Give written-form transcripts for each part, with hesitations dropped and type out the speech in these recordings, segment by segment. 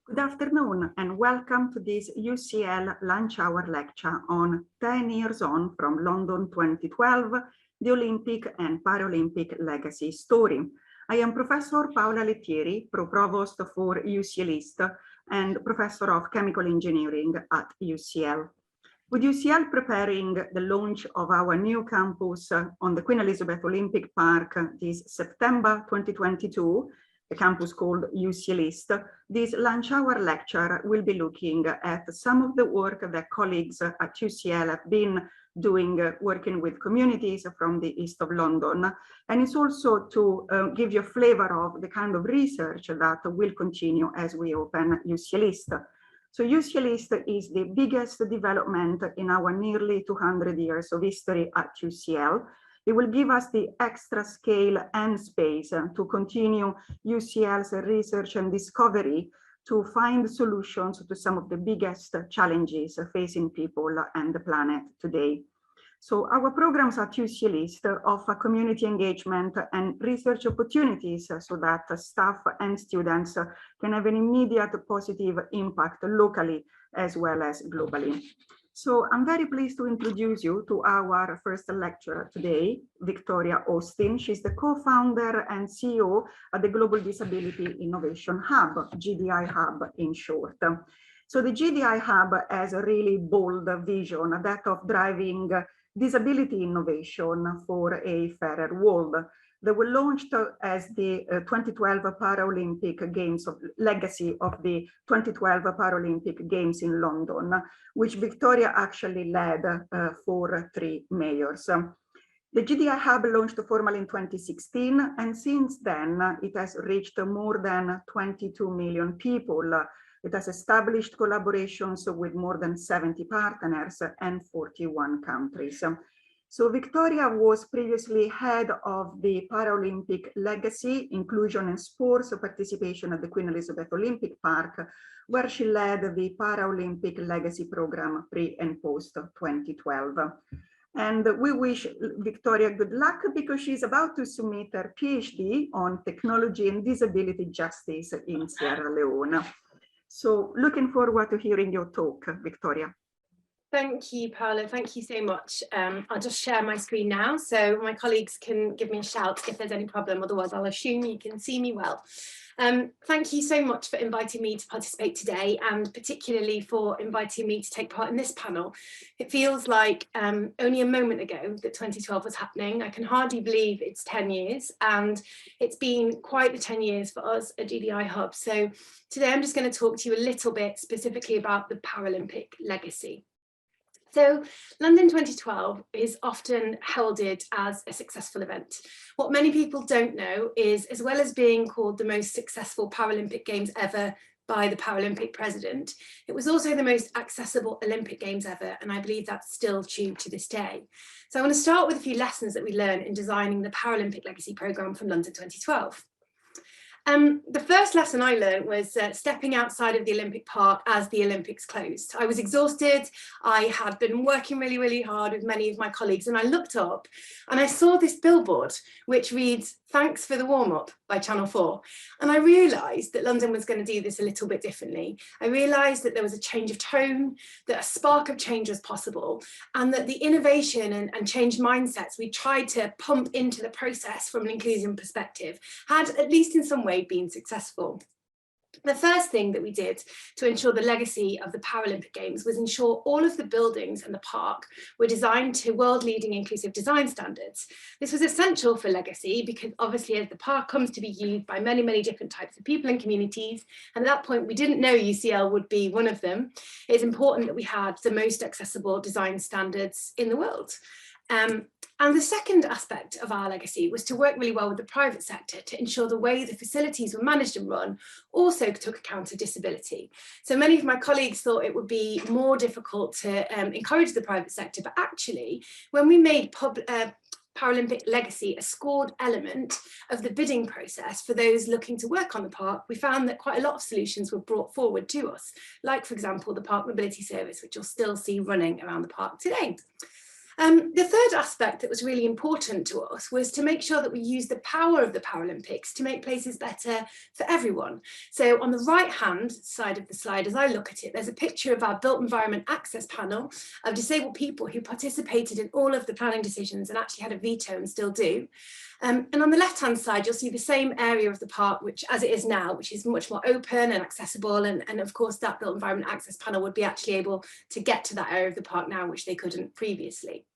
Good afternoon and welcome to this UCL lunch hour lecture on 10 years on from London 2012, the Olympic and Paralympic Legacy Story. I am Professor Paola Lettieri, Provost for UCL East and Professor of Chemical Engineering at UCL. With UCL preparing the launch of our new campus on the Queen Elizabeth Olympic Park this September 2022, a campus called UCL East, this lunch hour lecture will be looking at some of the work that colleagues at UCL have been doing, working with communities from the east of London. And it's also to give you a flavor of the kind of research that will continue as we open UCL East. So UCL East is the biggest development in our nearly 200 years of history at UCL. It will give us the extra scale and space to continue UCL's research and discovery to find solutions to some of the biggest challenges facing people and the planet today. So our programs at UCL East offer community engagement and research opportunities so that staff and students can have an immediate positive impact locally as well as globally. So I'm very pleased to introduce you to our first lecturer today, Victoria Austin. She's the co-founder and CEO at the Global Disability Innovation Hub, GDI Hub in short. So the GDI Hub has a really bold vision, that of driving disability innovation for a fairer world. They were launched as the 2012 Paralympic Games of legacy of the 2012 Paralympic Games in London, which Victoria actually led for 3 mayors. The GDI Hub launched formally in 2016, and since then it has reached more than 22 million people. It has established collaborations with more than 70 partners and 41 countries. So Victoria was previously head of the Paralympic Legacy, Inclusion and Sports Participation at the Queen Elizabeth Olympic Park, where she led the Paralympic Legacy program pre and post 2012. And we wish Victoria good luck because she's about to submit her PhD on technology and disability justice in Sierra Leone. So looking forward to hearing your talk, Victoria. Thank you, Paola. Thank you so much. I'll just share my screen now so my colleagues can give me a shout if there's any problem. Otherwise, I'll assume you can see me well. Thank you so much for inviting me to participate today, and particularly for inviting me to take part in this panel. It feels like only a moment ago that 2012 was happening. I can hardly believe it's 10 years, and it's been quite the 10 years for us at GDI Hub. So today I'm just going to talk to you a little bit specifically about the Paralympic legacy. So London 2012 is often heralded as a successful event. What many people don't know is, as well as being called the most successful Paralympic Games ever by the Paralympic president, it was also the most accessible Olympic Games ever, and I believe that's still true to this day. So I want to start with a few lessons that we learned in designing the Paralympic Legacy programme from London 2012. The first lesson I learned was stepping outside of the Olympic Park as the Olympics closed. I was exhausted. I had been working really, really hard with many of my colleagues, and I looked up and I saw this billboard which reads, "Thanks for the warm-up" by Channel 4. And I realised that London was going to do this a little bit differently. I realised that there was a change of tone, that a spark of change was possible, and that the innovation and change mindsets we tried to pump into the process from an inclusion perspective had, at least in some way, been successful. The first thing that we did to ensure the legacy of the Paralympic Games was ensure all of the buildings and the park were designed to world-leading inclusive design standards. This was essential for legacy because obviously as the park comes to be used by many, many different types of people and communities, and at that point we didn't know UCL would be one of them, it's important that we had the most accessible design standards in the world. And the second aspect of our legacy was to work really well with the private sector to ensure the way the facilities were managed and run also took account of disability. So many of my colleagues thought it would be more difficult to encourage the private sector, but actually when we made Paralympic Legacy a scored element of the bidding process for those looking to work on the park, we found that quite a lot of solutions were brought forward to us, like for example the Park Mobility Service, which you'll still see running around the park today. The third aspect that was really important to us was to make sure that we use the power of the Paralympics to make places better for everyone. So on the right hand side of the slide, as I look at it, there's a picture of our built environment access panel of disabled people who participated in all of the planning decisions and actually had a veto and still do. And on the left hand side, you'll see the same area of the park, which as it is now, which is much more open and accessible. And of course, that built environment access panel would be actually able to get to that area of the park now, which they couldn't previously.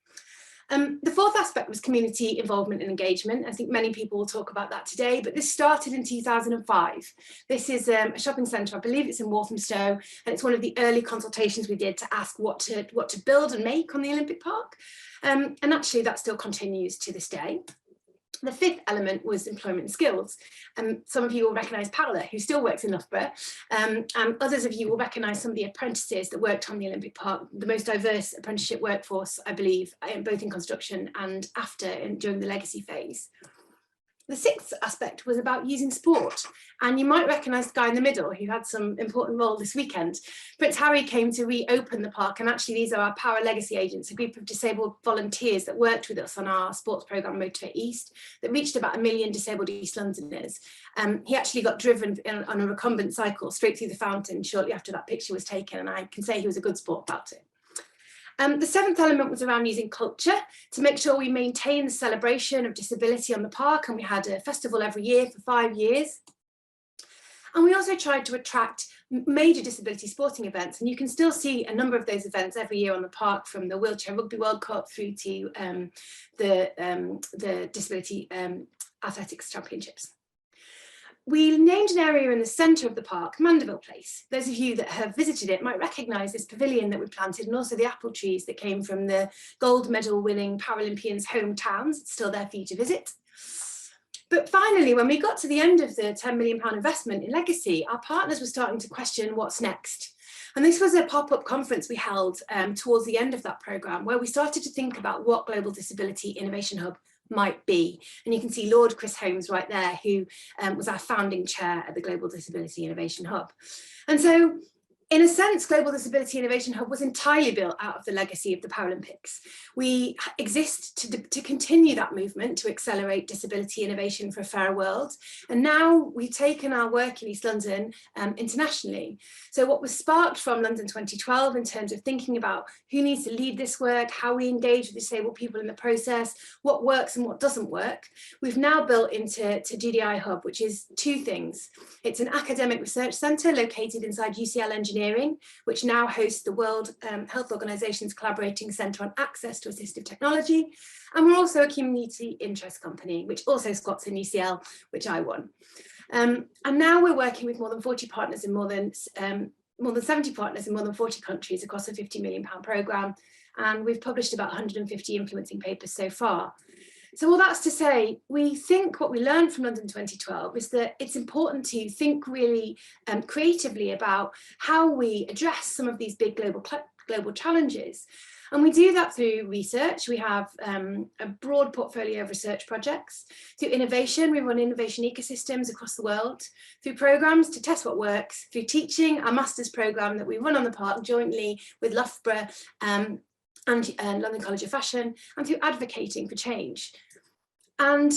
The fourth aspect was community involvement and engagement. I think many people will talk about that today, but this started in 2005. This is a shopping centre, I believe it's in Walthamstow, and it's one of the early consultations we did to ask what to build and make on the Olympic Park. And actually that still continues to this day. The fifth element was employment and skills. Some of you will recognise Paola, who still works in Loughborough, and others of you will recognise some of the apprentices that worked on the Olympic Park, the most diverse apprenticeship workforce, I believe, both in construction and after and during the legacy phase. The sixth aspect was about using sport, and you might recognise the guy in the middle who had some important role this weekend. Prince Harry came to reopen the park, and actually these are our Power Legacy agents, a group of disabled volunteers that worked with us on our sports programme Motivate East that reached about 1 million disabled East Londoners. He actually got driven on a recumbent cycle straight through the fountain shortly after that picture was taken, and I can say he was a good sport about it. The seventh element was around using culture to make sure we maintain the celebration of disability on the park, and we had a festival every year for 5 years. And we also tried to attract major disability sporting events, and you can still see a number of those events every year on the park, from the Wheelchair Rugby World Cup through to the Disability Athletics Championships. We named an area in the centre of the park, Mandeville Place. Those of you that have visited it might recognise this pavilion that we planted, and also the apple trees that came from the gold medal winning Paralympians' hometowns. It's still there for you to visit. But finally, when we got to the end of the £10 million investment in Legacy, our partners were starting to question what's next. And this was a pop-up conference we held towards the end of that programme, where we started to think about what Global Disability Innovation Hub might be. And you can see Lord Chris Holmes right there, who was our founding chair at the Global Disability Innovation Hub. And so, in a sense, Global Disability Innovation Hub was entirely built out of the legacy of the Paralympics. We exist to continue that movement to accelerate disability innovation for a fairer world. And now we've taken our work in East London internationally. So what was sparked from London 2012 in terms of thinking about who needs to lead this work, how we engage with disabled people in the process, what works and what doesn't work, we've now built into GDI Hub, which is two things. It's an academic research centre located inside UCL Engineering, which now hosts the World Health Organization's Collaborating Centre on Access to Assistive Technology. And we're also a community interest company, which also squats in UCL, which I won. And now we're working with more than 40 partners in more than 70 partners in more than 40 countries across a £50 million programme. And we've published about 150 influencing papers so far. So all that's to say, we think what we learned from London 2012 is that it's important to think really creatively about how we address some of these big global challenges. And we do that through research. We have a broad portfolio of research projects. Through innovation, we run innovation ecosystems across the world. Through programmes to test what works. Through teaching, our master's programme that we run on the park jointly with Loughborough and London College of Fashion, and through advocating for change. And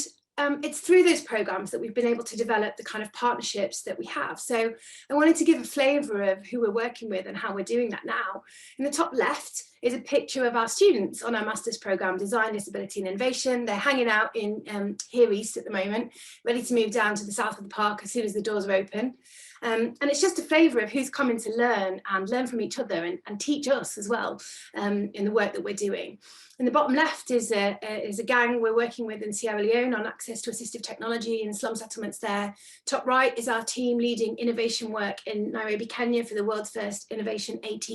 it's through those programmes that we've been able to develop the kind of partnerships that we have. So I wanted to give a flavour of who we're working with and how we're doing that now. In the top left is a picture of our students on our master's programme, Design, Disability and Innovation. They're hanging out in here East at the moment, ready to move down to the south of the park as soon as the doors are open. And it's just a flavour of who's coming to learn from each other and teach us as well in the work that we're doing. In the bottom left is a gang we're working with in Sierra Leone on access to assistive technology in slum settlements there. Top right is our team leading innovation work in Nairobi, Kenya for the world's first innovation AT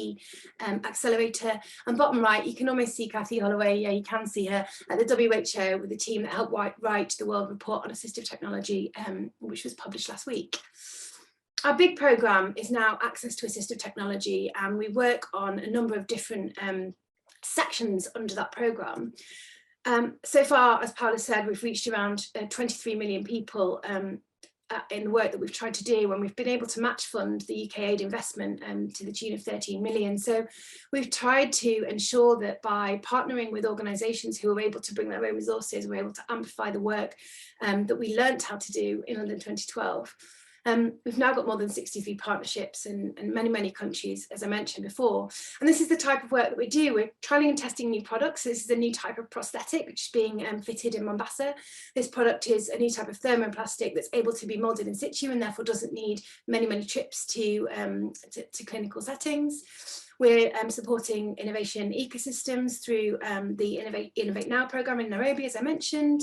accelerator. And bottom right, you can almost see Kathy Holloway, yeah, you can see her at the WHO with the team that helped write the World Report on Assistive Technology, which was published last week. Our big programme is now access to assistive technology, and we work on a number of different sections under that programme. So far, as Paola said, we've reached around 23 million people in the work that we've tried to do when we've been able to match fund the UK aid investment to the tune of 13 million. So we've tried to ensure that by partnering with organisations who are able to bring their own resources, we're able to amplify the work that we learnt how to do in London 2012. We've now got more than 63 partnerships in many countries, as I mentioned before. And this is the type of work that we do. We're trialling and testing new products. This is a new type of prosthetic, which is being fitted in Mombasa. This product is a new type of thermoplastic that's able to be moulded in situ and therefore doesn't need many trips to clinical settings. We're supporting innovation ecosystems through the Innovate Now programme in Nairobi, as I mentioned.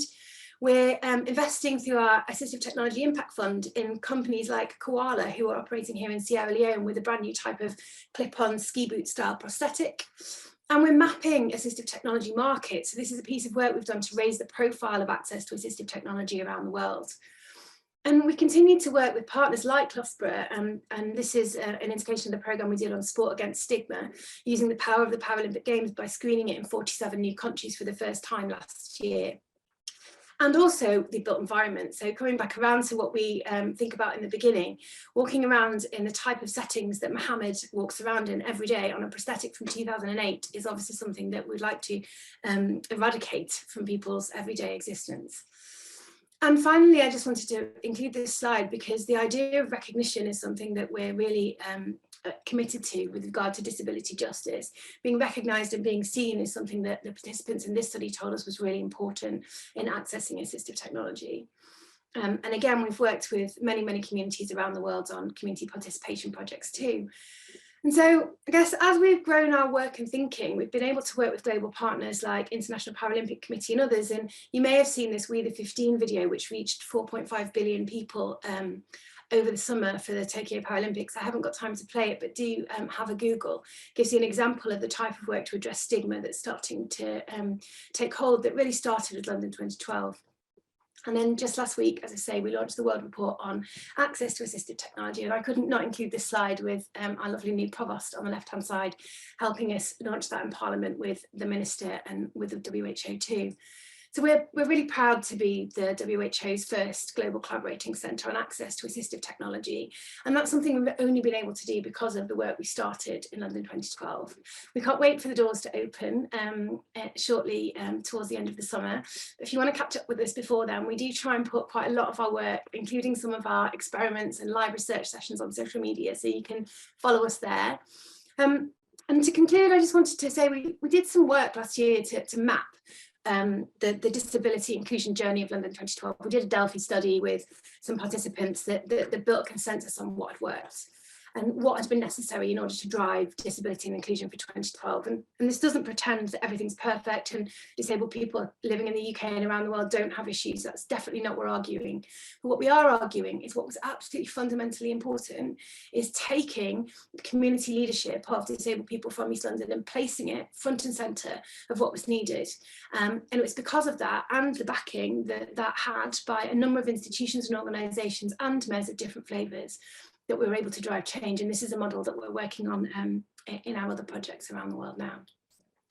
We're investing through our Assistive Technology Impact Fund in companies like Koala, who are operating here in Sierra Leone with a brand new type of clip-on ski boot style prosthetic. And we're mapping assistive technology markets. So this is a piece of work we've done to raise the profile of access to assistive technology around the world. And we continue to work with partners like Loughborough, and this is an indication of the programme we did on sport against stigma, using the power of the Paralympic Games by screening it in 47 new countries for the first time last year. And also the built environment. So coming back around to what we think about in the beginning, walking around in the type of settings that Mohammed walks around in every day on a prosthetic from 2008 is obviously something that we'd like to eradicate from people's everyday existence. And finally, I just wanted to include this slide because the idea of recognition is something that we're really committed to with regard to disability justice. Being recognised and being seen is something that the participants in this study told us was really important in accessing assistive technology. And again, we've worked with many communities around the world on community participation projects too. And so I guess as we've grown our work and thinking, we've been able to work with global partners like International Paralympic Committee and others. And you may have seen this We the 15 video, which reached 4.5 billion people over the summer for the Tokyo Paralympics. I haven't got time to play it, but do have a Google. It gives you an example of the type of work to address stigma that's starting to take hold, that really started with London 2012. And then just last week, as I say, we launched the World Report on access to assistive technology. And I couldn't not include this slide with our lovely new provost on the left-hand side, helping us launch that in Parliament with the Minister and with the WHO too. So we're really proud to be the WHO's first global collaborating centre on access to assistive technology. And that's something we've only been able to do because of the work we started in London 2012. We can't wait for the doors to open shortly towards the end of the summer. If you want to catch up with us before then, we do try and put quite a lot of our work, including some of our experiments and live research sessions on social media, so you can follow us there. And to conclude, I just wanted to say we did some work last year to map the disability inclusion journey of London 2012. We did a Delphi study with some participants that built a consensus on what had worked and what has been necessary in order to drive disability and inclusion for 2012. And this doesn't pretend that everything's perfect and disabled people living in the UK and around the world don't have issues. That's definitely not what we're arguing. But what we are arguing is what was absolutely fundamentally important is taking the community leadership of disabled people from East London and placing it front and centre of what was needed. And it was because of that and the backing that had by a number of institutions and organisations and mayors of different flavours that we were able to drive change. And this is a model that we're working on in our other projects around the world now.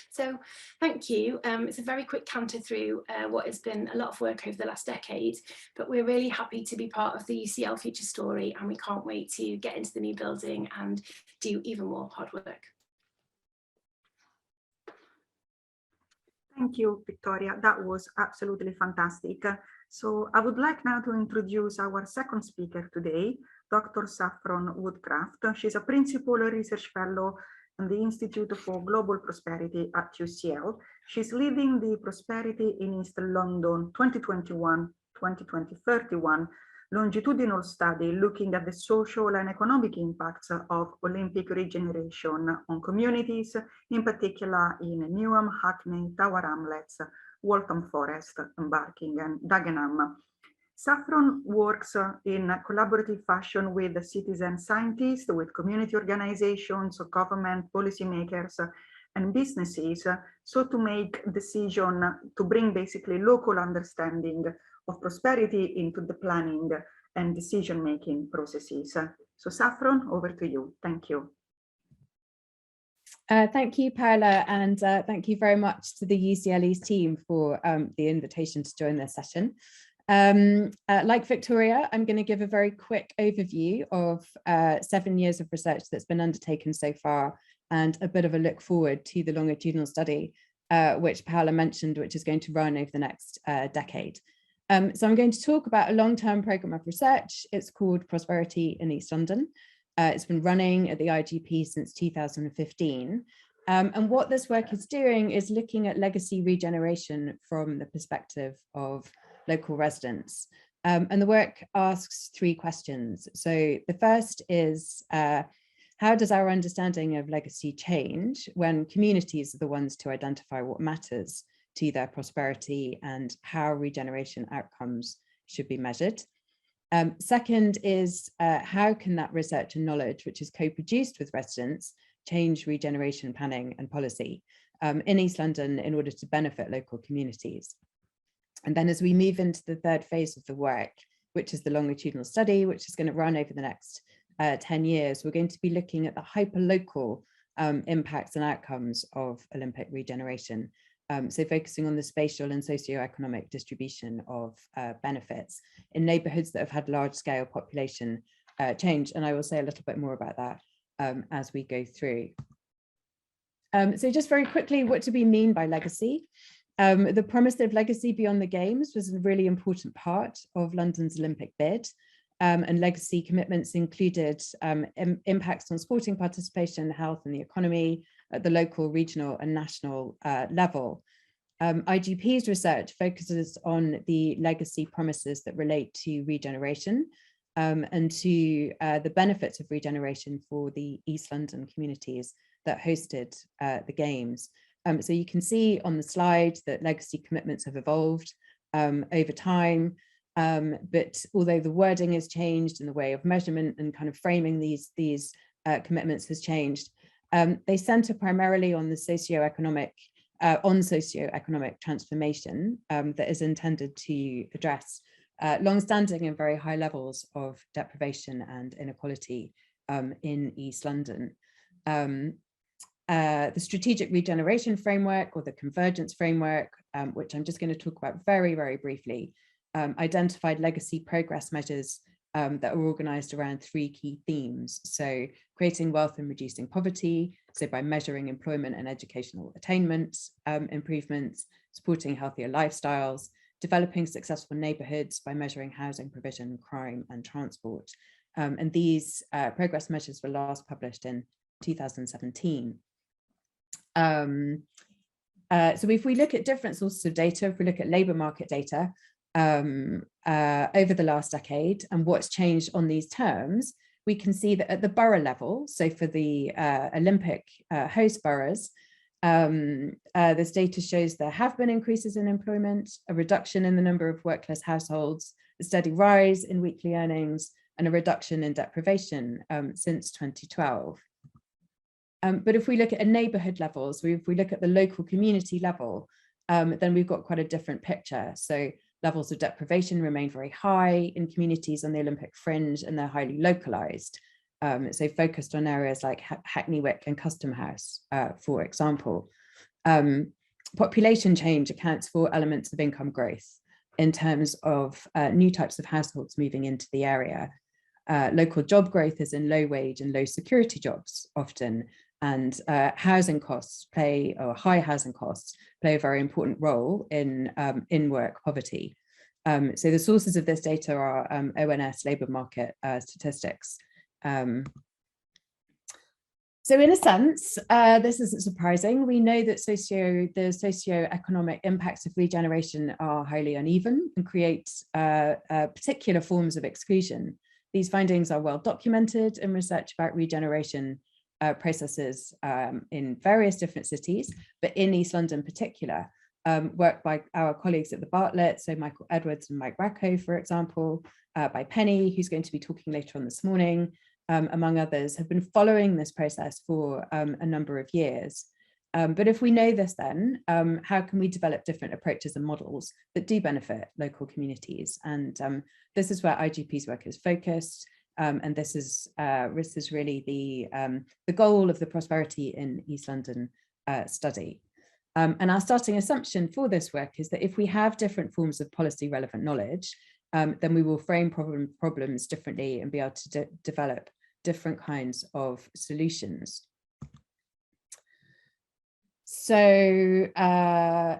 So thank you. It's a very quick canter through what has been a lot of work over the last decade, but we're really happy to be part of the UCL future story, and we can't wait to get into the new building and do even more hard work. Thank you, Victoria. That was absolutely fantastic. So I would like now to introduce our second speaker today, Dr. Saffron Woodcraft. She's a Principal Research Fellow in the Institute for Global Prosperity at UCL. She's leading the Prosperity in East London 2021-2031 longitudinal study looking at the social and economic impacts of Olympic regeneration on communities, in particular in Newham, Hackney, Tower Hamlets, Waltham Forest, Barking and Dagenham. Saffron works in collaborative fashion with citizen scientists, with community organizations, government, policymakers, and businesses, so to make decisions to bring basically local understanding of prosperity into the planning and decision-making processes. So Saffron, over to you. Thank you. Thank you, Paola, and thank you very much to the UCLE's team for the invitation to join this session. Like Victoria, I'm going to give a very quick overview of 7 years of research that's been undertaken so far, and a bit of a look forward to the longitudinal study, which Paola mentioned, which is going to run over the next decade. So I'm going to talk about a long-term programme of research. It's called Prosperity in East London. It's been running at the IGP since 2015. And what this work is doing is looking at legacy regeneration from the perspective of local residents. And the work asks 3 questions. So the first is, how does our understanding of legacy change when communities are the ones to identify what matters to their prosperity and how regeneration outcomes should be measured? Second is, how can that research and knowledge, which is co-produced with residents, change regeneration planning and policy in East London in order to benefit local communities? And then as we move into the third phase of the work, which is the longitudinal study, which is going to run over the next 10 years, we're going to be looking at the hyperlocal impacts and outcomes of Olympic regeneration. So focusing on the spatial and socioeconomic distribution of benefits in neighbourhoods that have had large-scale population change. And I will say a little bit more about that as we go through. So just very quickly, what do we mean by legacy? The promise of legacy beyond the Games was a really important part of London's Olympic bid. And legacy commitments included impacts on sporting participation, health and the economy at the local, regional and national level. IGP's research focuses on the legacy promises that relate to regeneration and to the benefits of regeneration for the East London communities that hosted the Games. So you can see on the slide that legacy commitments have evolved over time. But although the wording has changed and the way of measurement and kind of framing these commitments has changed, they center primarily on the socioeconomic transformation that is intended to address long-standing and very high levels of deprivation and inequality in East London. The strategic regeneration framework, or the convergence framework, which I'm just going to talk about very, very briefly, identified legacy progress measures that are organized around 3 key themes. So creating wealth and reducing poverty, so by measuring employment and educational attainment improvements, supporting healthier lifestyles, developing successful neighborhoods by measuring housing provision, crime and transport. And these progress measures were last published in 2017. So if we look at different sources of data, if we look at labour market data over the last decade and what's changed on these terms, we can see that at the borough level, so for the Olympic host boroughs, this data shows there have been increases in employment, a reduction in the number of workless households, a steady rise in weekly earnings, and a reduction in deprivation since 2012. But if we look at a neighbourhood level, so if we look at the local community level, then we've got quite a different picture. So levels of deprivation remain very high in communities on the Olympic fringe, and they're highly localised. So focused on areas like Hackney Wick and Custom House, for example. Population change accounts for elements of income growth in terms of new types of households moving into the area. Local job growth is in low wage and low security jobs often, and housing costs high housing costs play a very important role in work poverty. So the sources of this data are ONS labour market statistics. So in a sense, this isn't surprising. We know that the socio-economic impacts of regeneration are highly uneven and create particular forms of exclusion. These findings are well documented in research about regeneration processes in various different cities, but in East London in particular, work by our colleagues at the Bartlett, so Michael Edwards and Mike Racco, for example, by Penny, who's going to be talking later on this morning, among others, have been following this process for a number of years. But if we know this, then how can we develop different approaches and models that do benefit local communities? And this is where IGP's work is focused. And this is really the goal of the Prosperity in East London study. And our starting assumption for this work is that if we have different forms of policy relevant knowledge, then we will frame problems differently and be able to develop different kinds of solutions. So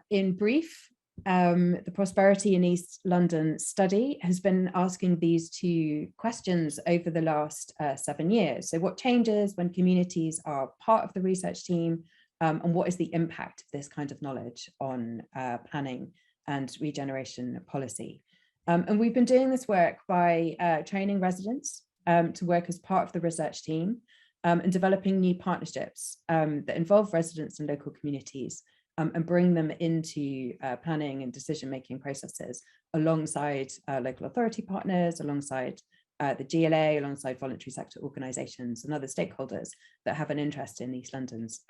in brief, the Prosperity in East London study has been asking these two questions over the last 7 years. So what changes when communities are part of the research team, and what is the impact of this kind of knowledge on planning and regeneration policy? And we've been doing this work by training residents to work as part of the research team, and developing new partnerships that involve residents and local communities, and bring them into planning and decision-making processes alongside local authority partners, alongside the GLA, alongside voluntary sector organisations and other stakeholders that have an interest in East London's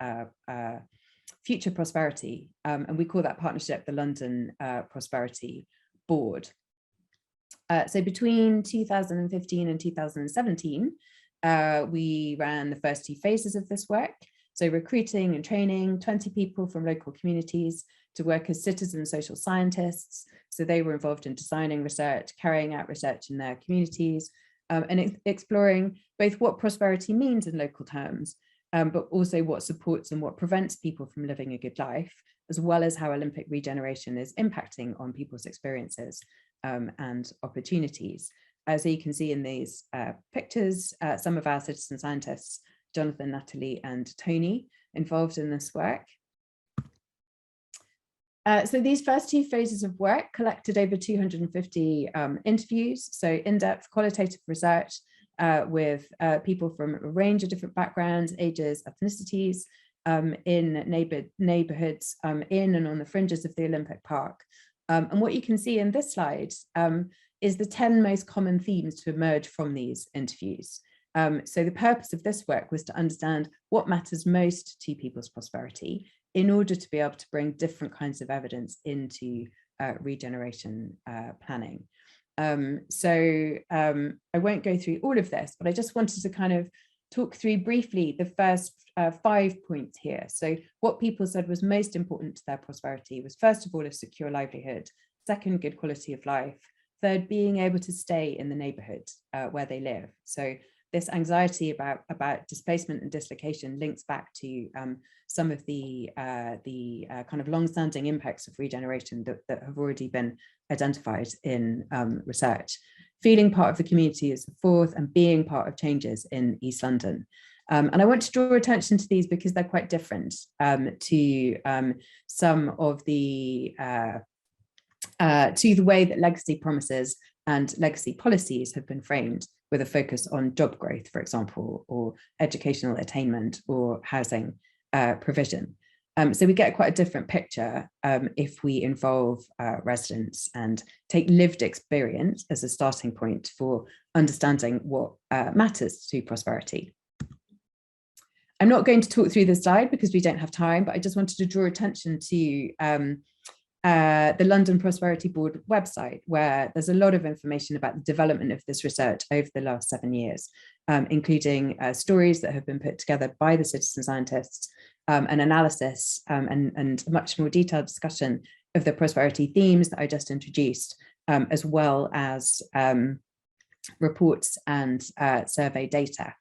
future prosperity. And we call that partnership the London Prosperity Board. So between 2015 and 2017, we ran the first 2 phases of this work. So recruiting and training 20 people from local communities to work as citizen social scientists. So they were involved in designing research, carrying out research in their communities, and exploring both what prosperity means in local terms, but also what supports and what prevents people from living a good life, as well as how Olympic regeneration is impacting on people's experiences and opportunities. So you can see in these pictures, some of our citizen scientists, Jonathan, Natalie, and Tony, involved in this work. So these first 2 phases of work collected over 250 interviews, so in-depth qualitative research with people from a range of different backgrounds, ages, ethnicities, in neighbourhoods in and on the fringes of the Olympic Park. And what you can see in this slide is the 10 most common themes to emerge from these interviews. So the purpose of this work was to understand what matters most to people's prosperity in order to be able to bring different kinds of evidence into regeneration planning. So I won't go through all of this, but I just wanted to kind of talk through briefly the first 5 points here. So what people said was most important to their prosperity was, first of all, a secure livelihood, second, good quality of life, third, being able to stay in the neighbourhood where they live. So this anxiety about displacement and dislocation links back to some of the kind of long-standing impacts of regeneration that have already been identified in research. Feeling part of the community is the fourth, and being part of changes in East London. And I want to draw attention to these because they're quite different to some of the to the way that legacy promises and legacy policies have been framed, with a focus on job growth, for example, or educational attainment or housing provision. So we get quite a different picture if we involve residents and take lived experience as a starting point for understanding what matters to prosperity. I'm not going to talk through this slide because we don't have time, but I just wanted to draw attention to the London Prosperity Board website, where there's a lot of information about the development of this research over the last 7 years, including stories that have been put together by the citizen scientists, an analysis and a much more detailed discussion of the prosperity themes that I just introduced, as well as reports and survey data.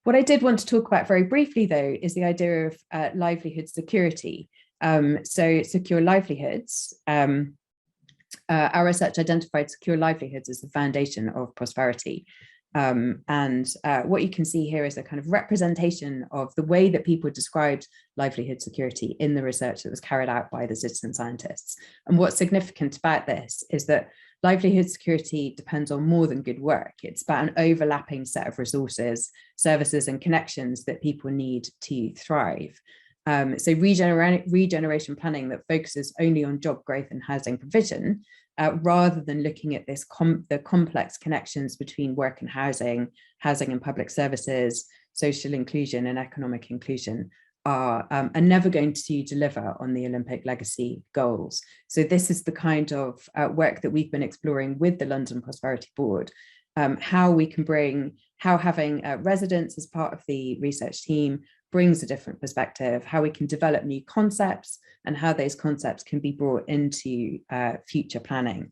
What I did want to talk about very briefly, though, is the idea of livelihood security. So secure livelihoods, our research identified secure livelihoods as the foundation of prosperity. And what you can see here is a kind of representation of the way that people described livelihood security in the research that was carried out by the citizen scientists. And what's significant about this is that livelihood security depends on more than good work. It's about an overlapping set of resources, services, and connections that people need to thrive. So regeneration planning that focuses only on job growth and housing provision, rather than looking at this the complex connections between work and housing and public services, social inclusion and economic inclusion, are never going to deliver on the Olympic legacy goals. So this is the kind of work that we've been exploring with the London Prosperity Board, how we can bring, how having residents as part of the research team, brings a different perspective, how we can develop new concepts, and how those concepts can be brought into future planning.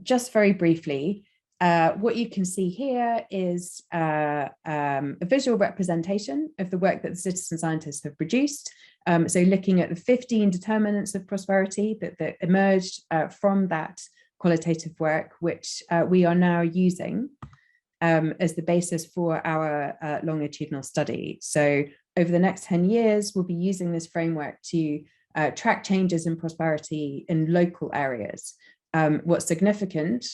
Just very briefly, what you can see here is a visual representation of the work that the citizen scientists have produced. So looking at the 15 determinants of prosperity that emerged from that qualitative work, which we are now using as the basis for our longitudinal study. So over the next 10 years, we'll be using this framework to track changes in prosperity in local areas. What's significant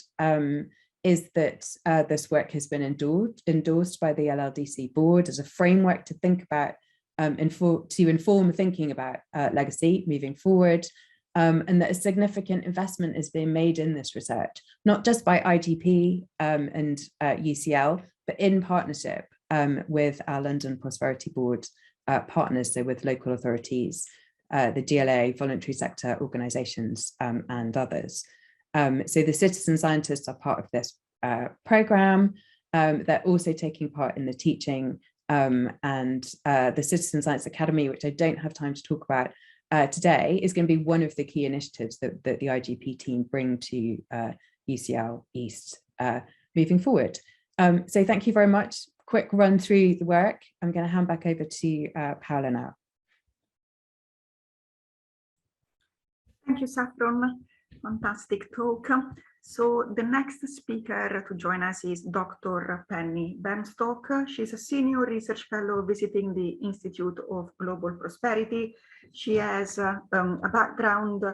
is that this work has been endorsed by the LLDC board as a framework to think about, to inform thinking about legacy moving forward, and that a significant investment is being made in this research, not just by IGP and UCL, but in partnership with our London Prosperity Board partners, so with local authorities, the GLA, voluntary sector organisations, and others. So the citizen scientists are part of this programme. They're also taking part in the teaching, and the Citizen Science Academy, which I don't have time to talk about today, is going to be one of the key initiatives that the IGP team bring to UCL East moving forward. So thank you very much. Quick run through the work. I'm going to hand back over to Paola now. Thank you, Saffron. Fantastic talk. So the next speaker to join us is Dr. Penny Bernstock. She's a senior research fellow visiting the Institute of Global Prosperity. She has a background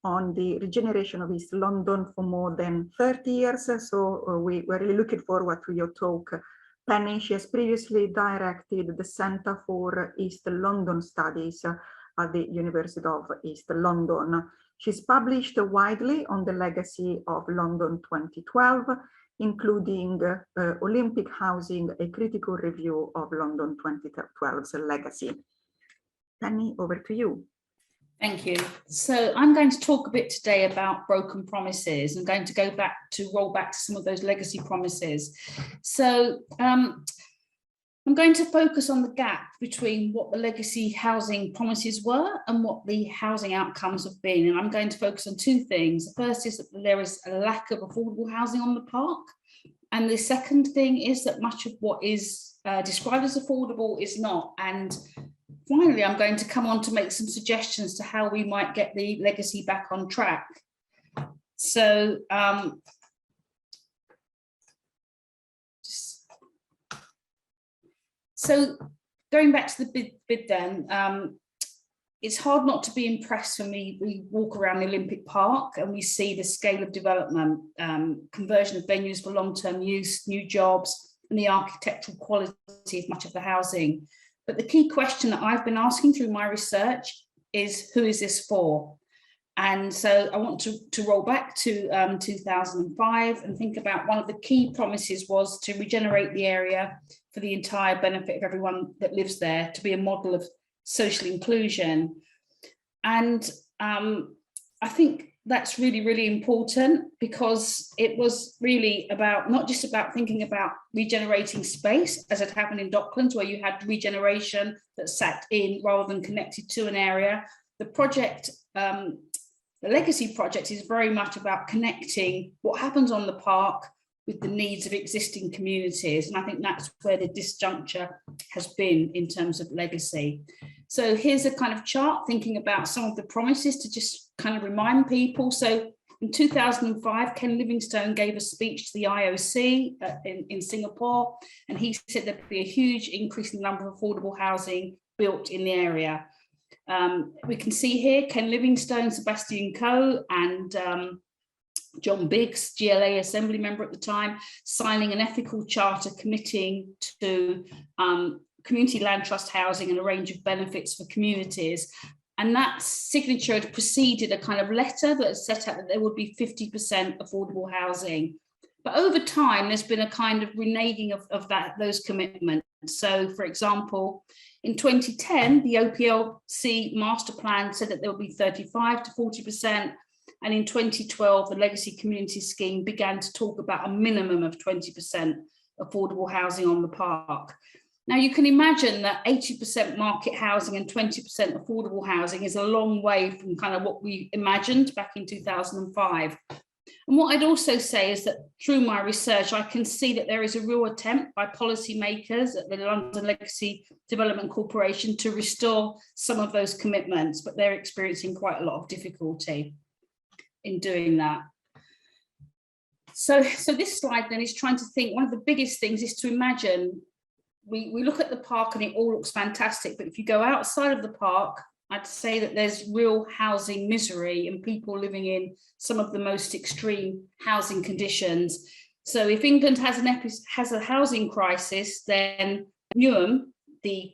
on the regeneration of East London for more than 30 years. So we're really looking forward to your talk. Penny, she has previously directed the Centre for East London Studies at the University of East London. She's published widely on the legacy of London 2012, including Olympic Housing, a critical review of London 2012's legacy. Penny, over to you. Thank you. So I'm going to talk a bit today about broken promises. I'm going to roll back to some of those legacy promises. So I'm going to focus on the gap between what the legacy housing promises were and what the housing outcomes have been. And I'm going to focus on two things. The first is that there is a lack of affordable housing on the park. And the second thing is that much of what is described as affordable is not. And finally, I'm going to come on to make some suggestions to how we might get the legacy back on track. So, So going back to the bid then, it's hard not to be impressed when we walk around the Olympic Park and we see the scale of development, conversion of venues for long-term use, new jobs, and the architectural quality of much of the housing. But the key question that I've been asking through my research is, who is this for? And so I want to roll back to 2005 and think about one of the key promises was to regenerate the area for the entire benefit of everyone that lives there, to be a model of social inclusion. And I think that's really, really important, because it was really about not just about thinking about regenerating space, as had happened in Docklands, where you had regeneration that sat in rather than connected to an area. The project, the legacy project, is very much about connecting what happens on the park with the needs of existing communities. And I think that's where the disjuncture has been in terms of legacy. So here's a kind of chart thinking about some of the promises to just kind of remind people. So in 2005, Ken Livingstone gave a speech to the IOC in Singapore, and he said there'd be a huge increase in the number of affordable housing built in the area. We can see here Ken Livingstone, Sebastian Coe, and John Biggs, GLA Assembly member at the time, signing an ethical charter committing to community land trust housing and a range of benefits for communities. And that signature had preceded a kind of letter that set out that there would be 50% affordable housing. But over time, there's been a kind of reneging of those commitments. So, for example, in 2010, the OPLC master plan said that there would be 35 to 40%. And in 2012, the Legacy Community Scheme began to talk about a minimum of 20% affordable housing on the park. Now you can imagine that 80% market housing and 20% affordable housing is a long way from kind of what we imagined back in 2005. And what I'd also say is that through my research, I can see that there is a real attempt by policymakers at the London Legacy Development Corporation to restore some of those commitments, but they're experiencing quite a lot of difficulty in doing that. So this slide then is trying to think, one of the biggest things is to imagine, we look at the park and it all looks fantastic, but if you go outside of the park, I'd say that there's real housing misery and people living in some of the most extreme housing conditions. So if England has a housing crisis, then Newham,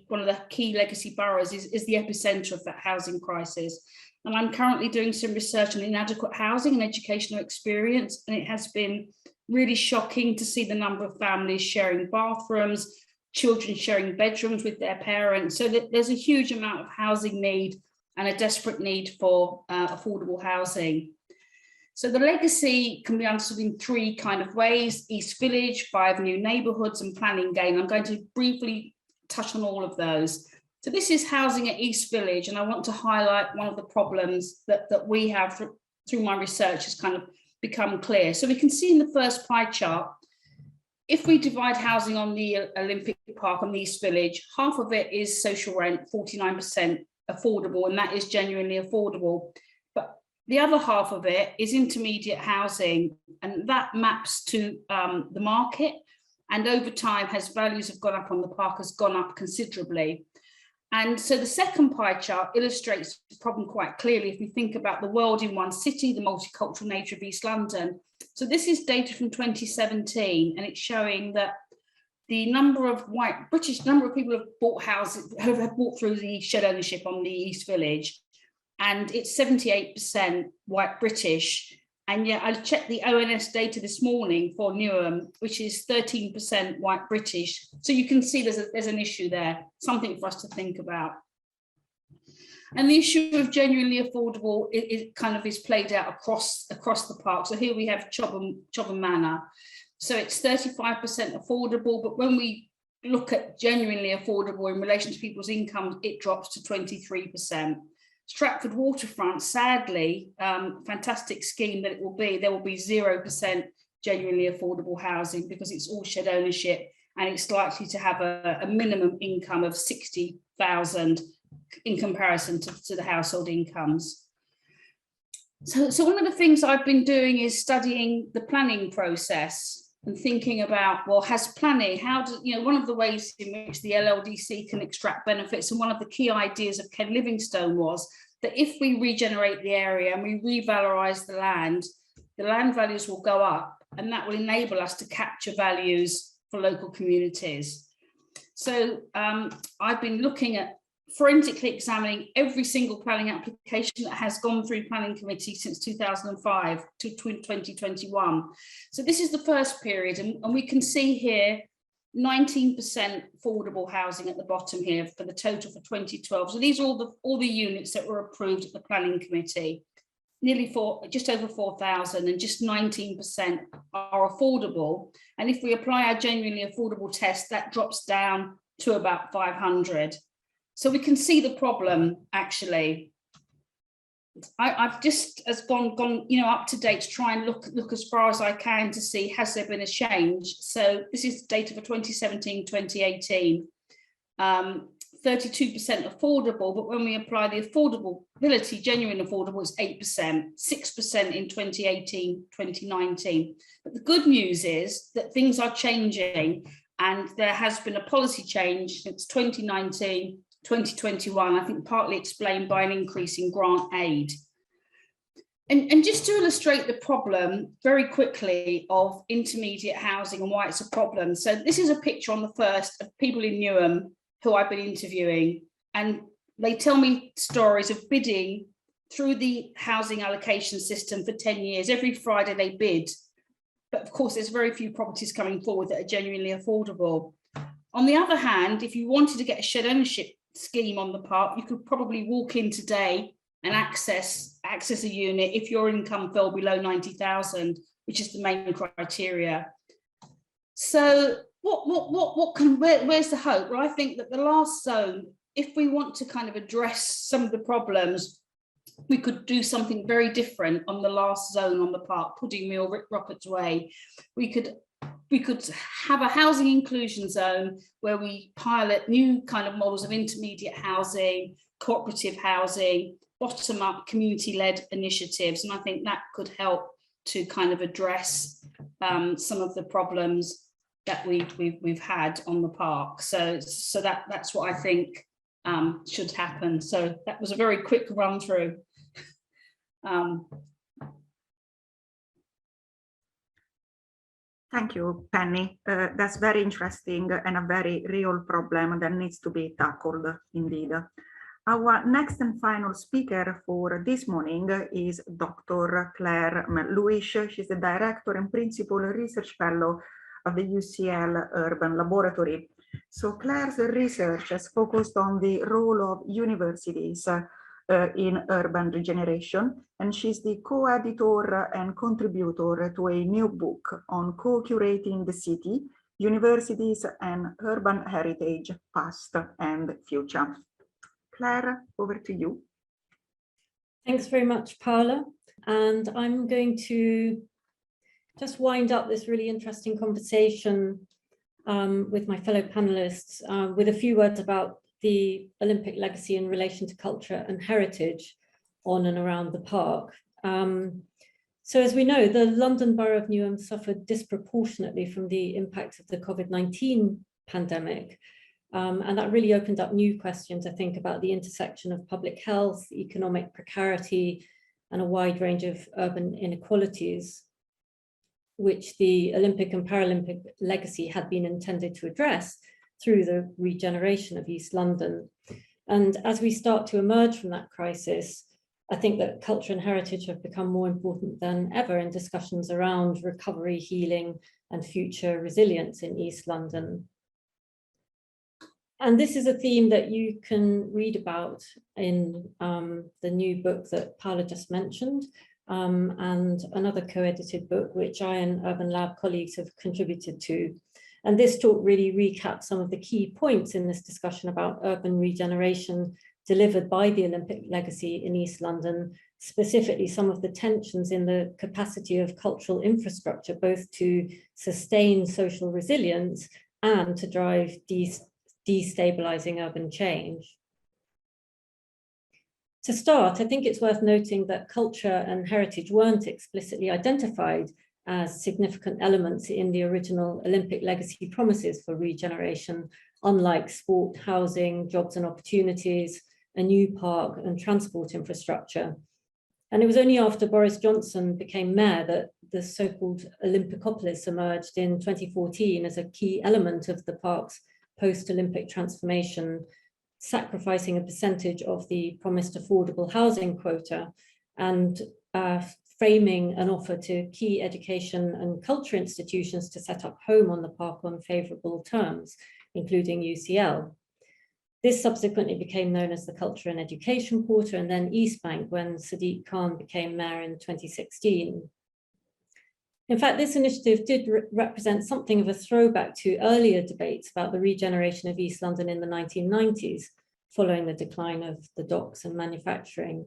one of the key legacy boroughs, is the epicenter of that housing crisis. And I'm currently doing some research on inadequate housing and educational experience, and it has been really shocking to see the number of families sharing bathrooms, children sharing bedrooms with their parents. So that there's a huge amount of housing need and a desperate need for affordable housing. So the legacy can be understood in three kind of ways: East Village, 5 new neighbourhoods, and planning gain. I'm going to briefly touch on all of those. So this is housing at East Village, and I want to highlight one of the problems that we have through my research has kind of become clear. So we can see in the first pie chart, if we divide housing on the Olympic Park on the East Village, half of it is social rent, 49% affordable, and that is genuinely affordable. But the other half of it is intermediate housing, and that maps to the market. And over time, as values have gone up on the park, has gone up considerably. And so the second pie chart illustrates the problem quite clearly if we think about the world in one city, the multicultural nature of East London. So this is data from 2017, and it's showing that the number of British people who have bought houses, have bought through the shared ownership on the East Village, and it's 78% white British. And yet I checked the ONS data this morning for Newham, which is 13% white British. So you can see there's an issue there, something for us to think about. And the issue of genuinely affordable, it kind of is played out across the park. So here we have Chobham Manor. So it's 35% affordable, but when we look at genuinely affordable in relation to people's incomes, it drops to 23%. Stratford Waterfront, sadly, fantastic scheme that it will be, there will be 0% genuinely affordable housing because it's all shared ownership, and it's likely to have a minimum income of 60,000 in comparison to the household incomes. So one of the things I've been doing is studying the planning process and thinking about, well, has planning, one of the ways in which the LLDC can extract benefits, and one of the key ideas of Ken Livingstone was that if we regenerate the area and we revalorize the land values will go up, and that will enable us to capture values for local communities. So I've been looking at forensically examining every single planning application that has gone through planning committee since 2005 to 2021. So this is the first period, and we can see here 19% affordable housing at the bottom here for the total for 2012. So these are all the units that were approved at the planning committee, just over 4,000, and just 19% are affordable. And if we apply our genuinely affordable test, that drops down to about 500. So we can see the problem, actually. I've just gone up to date to try and look as far as I can to see, has there been a change? So this is data for 2017, 2018. 32% affordable, but when we apply the affordability, genuine affordable, is 8%, 6% in 2018, 2019. But the good news is that things are changing, and there has been a policy change since 2019, 2021, I think partly explained by an increase in grant aid. And just to illustrate the problem very quickly of intermediate housing and why it's a problem. So this is a picture on the first of people in Newham who I've been interviewing, and they tell me stories of bidding through the housing allocation system for 10 years. Every Friday they bid, but of course there's very few properties coming forward that are genuinely affordable. On the other hand, if you wanted to get a shared ownership scheme on the park, you could probably walk in today and access a unit if your income fell below 90,000, which is the main criteria. So where's the hope? Well, I think that the last zone, if we want to kind of address some of the problems, we could do something very different on the last zone on the park, Pudding Mill, Rick Roberts Way. We could have a housing inclusion zone where we pilot new kind of models of intermediate housing, cooperative housing, bottom-up community-led initiatives, and I think that could help to kind of address some of the problems that we've had on the park. So that's what I think should happen. So that was a very quick run through. Thank you, Penny. That's very interesting and a very real problem that needs to be tackled indeed. Our next and final speaker for this morning is Dr. Clare Melhuish. She's the Director and Principal Research Fellow of the UCL Urban Laboratory. So Clare's research has focused on the role of universities in urban regeneration, and she's the co-editor and contributor to a new book on co-curating the city, universities and urban heritage, past and future. Clare, over to you. Thanks very much, Paola. And I'm going to just wind up this really interesting conversation with my fellow panelists with a few words about the Olympic legacy in relation to culture and heritage on and around the park. So as we know, the London Borough of Newham suffered disproportionately from the impact of the COVID-19 pandemic. And that really opened up new questions, I think, about the intersection of public health, economic precarity, and a wide range of urban inequalities, which the Olympic and Paralympic legacy had been intended to address through the regeneration of East London. And as we start to emerge from that crisis, I think that culture and heritage have become more important than ever in discussions around recovery, healing, and future resilience in East London. And this is a theme that you can read about in the new book that Paola just mentioned, and another co-edited book, which I and Urban Lab colleagues have contributed to. And this talk really recaps some of the key points in this discussion about urban regeneration delivered by the Olympic legacy in East London, specifically some of the tensions in the capacity of cultural infrastructure, both to sustain social resilience and to drive destabilizing urban change. To start, I think it's worth noting that culture and heritage weren't explicitly identified as significant elements in the original Olympic legacy promises for regeneration, unlike sport, housing, jobs and opportunities, a new park and transport infrastructure. And it was only after Boris Johnson became mayor that the so-called Olympicopolis emerged in 2014 as a key element of the park's post-Olympic transformation, sacrificing a percentage of the promised affordable housing quota and framing an offer to key education and culture institutions to set up home on the park on favourable terms, including UCL. This subsequently became known as the Culture and Education Quarter, and then East Bank when Sadiq Khan became mayor in 2016. In fact, this initiative did represent something of a throwback to earlier debates about the regeneration of East London in the 1990s, following the decline of the docks and manufacturing.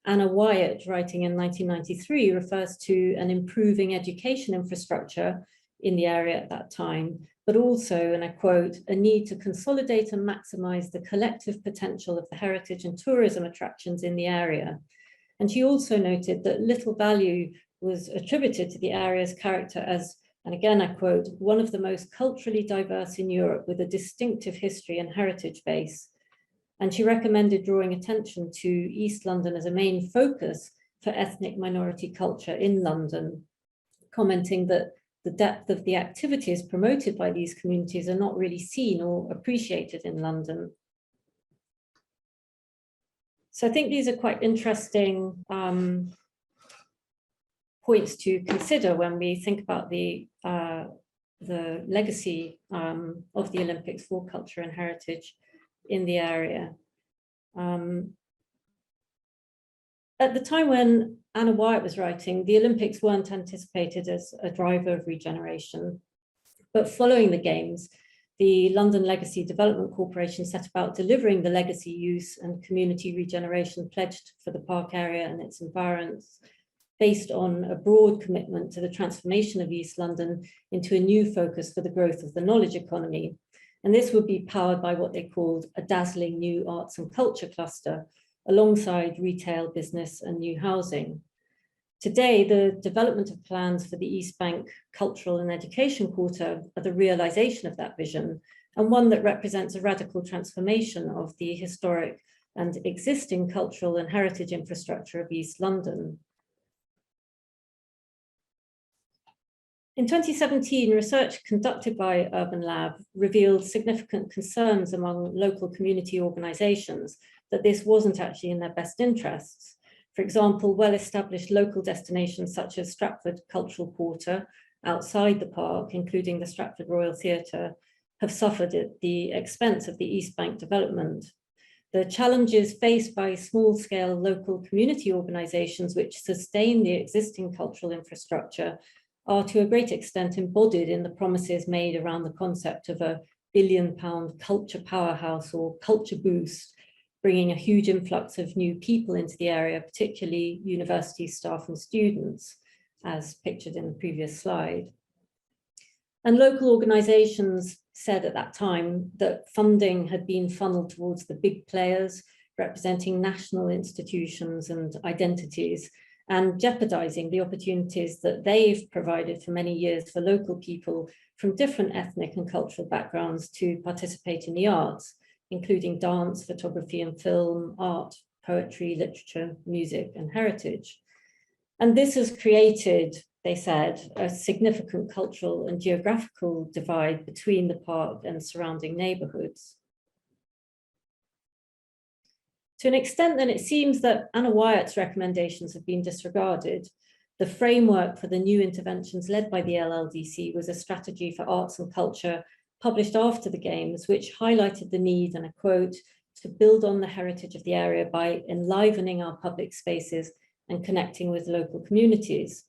Anna Wyatt, writing in 1993, refers to an improving education infrastructure in the area at that time, but also, and I quote, a need to consolidate and maximize the collective potential of the heritage and tourism attractions in the area. And she also noted that little value was attributed to the area's character as, and again I quote, one of the most culturally diverse in Europe with a distinctive history and heritage base. And she recommended drawing attention to East London as a main focus for ethnic minority culture in London, commenting that the depth of the activities promoted by these communities are not really seen or appreciated in London. So I think these are quite interesting points to consider when we think about the legacy of the Olympics for culture and heritage in the area. At the time when Anna Wyatt was writing, the Olympics weren't anticipated as a driver of regeneration. But following the Games, the London Legacy Development Corporation set about delivering the legacy use and community regeneration pledged for the park area and its environs, based on a broad commitment to the transformation of East London into a new focus for the growth of the knowledge economy. And this would be powered by what they called a dazzling new arts and culture cluster, alongside retail, business and new housing. Today, the development of plans for the East Bank Cultural and Education Quarter are the realization of that vision, and one that represents a radical transformation of the historic and existing cultural and heritage infrastructure of East London. In 2017, research conducted by Urban Lab revealed significant concerns among local community organisations that this wasn't actually in their best interests. For example, well-established local destinations such as Stratford Cultural Quarter outside the park, including the Stratford Royal Theatre, have suffered at the expense of the East Bank development. The challenges faced by small-scale local community organisations which sustain the existing cultural infrastructure are to a great extent embodied in the promises made around the concept of a £1 billion culture powerhouse or culture boost, bringing a huge influx of new people into the area, particularly university staff and students, as pictured in the previous slide. And local organisations said at that time that funding had been funneled towards the big players, representing national institutions and identities, and jeopardizing the opportunities that they've provided for many years for local people from different ethnic and cultural backgrounds to participate in the arts, including dance, photography and film, art, poetry, literature, music and heritage. And this has created, they said, a significant cultural and geographical divide between the park and surrounding neighbourhoods. To an extent, then, it seems that Anna Wyatt's recommendations have been disregarded. The framework for the new interventions led by the LLDC was a strategy for arts and culture published after the Games, which highlighted the need, and I quote, to build on the heritage of the area by enlivening our public spaces and connecting with local communities.